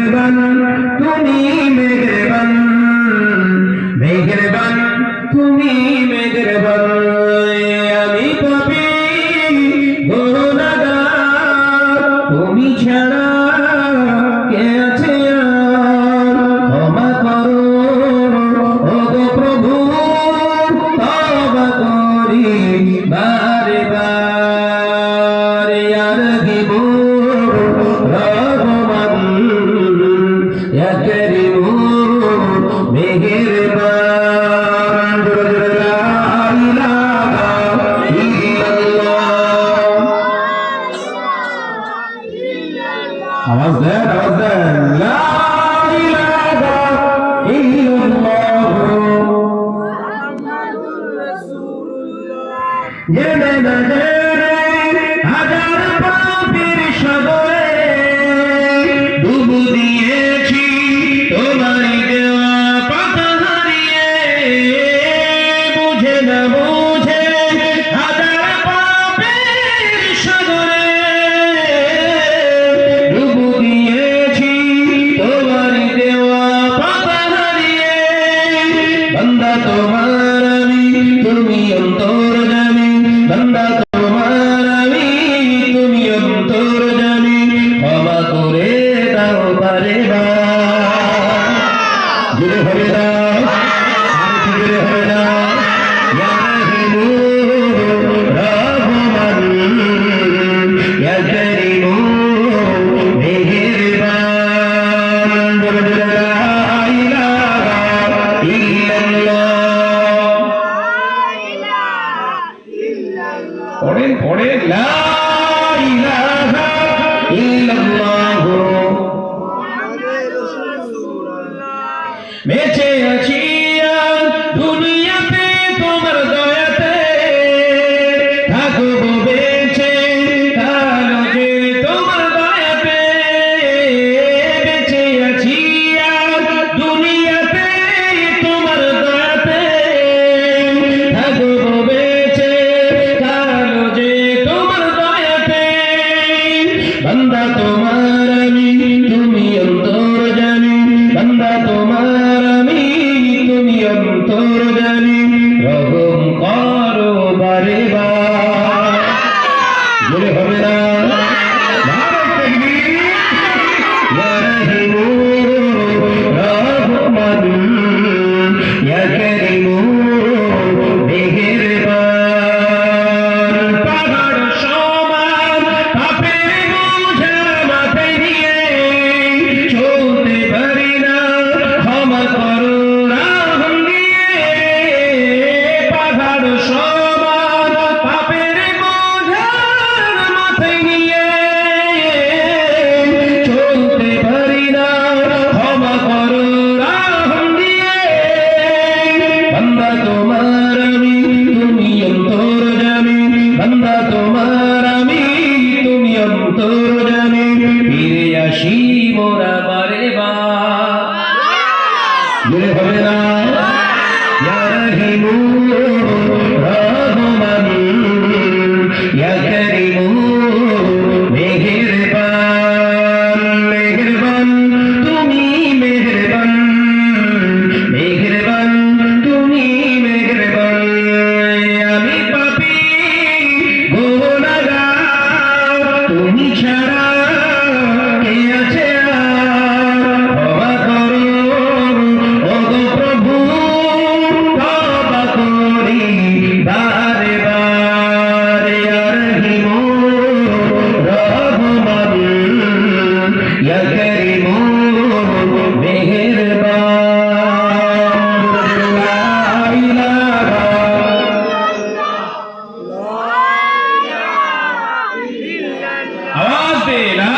মেহেরবান তুমি মেহেরবান মেহেরবান তুমি মেহেরবান আমি পাপী গুনাহগার তুমি ছাড়া কে আছে ক্ষমা করো ওগো প্রভু তওবা করি বারে বারে ইয়া রাহিমু রহমান ইয়া কারীমু মেহেরবান লা ইলাহা ইল্লাল্লাহ আওয়াজ দেন লা ইলাহা ইল্লাল্লাহ মুহাম্মাদুর রাসূলুল্লাহ জেনে না জেনে হাজার পাপের সাগরে ডুব দিয়েছি তোমারই দেওয়া পাতা হারিয়ে বুঝে না বুঝে হাজার পাপের সাগরে ডুব দিয়েছি তোমারই দেওয়া পাতা হারিয়ে বান্দা তোমার আমি তুমি অন্তর্যামী বান্দা তোমার আমি তুমি অন্তর্যামী ক্ষমা করে দাও বারে বার জুড়ে হবে না আর জুড়ে হবে না ইয়া রাহিমু রহমান ইয়া কারীমু মেহেরবান লা ইলাহা ইল্লাল্লাহ পড়েন পড়েন লা ইলাহা ইল্লাল্লাহ মুহাম্মাদুর রাসূলুল্লাহ বেঁচে আছি আর দুনিয়াতে তোমার দয়াতে থাকবো বেঁচে কালো যে তোমার দয়াতে বেঁচে আছি আর দুনিয়াতে তোমার দয়াতে থাকবো বেঁচে কালো যে তোমার দয়াতে বান্দা তোমার আমি তুমি অন্তর্যামী বান্দা তোমার আমি তুমি অন্তর্যামী রহম করো বারে বার জোরে হবে না নারে তাকবীর ইয়া রাহিমু রহমান ইয়া কারীমু মেহেরবান পাহাড় সমান পাপের বোঝা মাথায় নিয়ে চলতে পারি না ক্ষমা করো রহম দিয়ে পাহাড় সমান পাপের বোঝা মাথায় নিয়ে চলতে পারি না ক্ষমা করো রহম দিয়ে বান্দা তোমার আমি তুমি অন্তর্যামী বান্দা তোমার আমি তুমি অন্তর্যামী ফিরে আসি মোরা বারে বার জোরে হবে না ইয়া রাহিমু রহমান ইয়া কারীমু মেহেরবান মেহেরবান তুমি মেহেরবান মেহেরবান তুমি মেহেরবান আমি পাপী গুনাহগার তুমি ছাড়া কে আছে ক্ষমা করো ওগো প্রভু তওবা করি বারে বারে ইয়া রাহিমু রহমান ইয়া কারীমু মেহেরবান লা ইলাহা আওয়াজ দে লা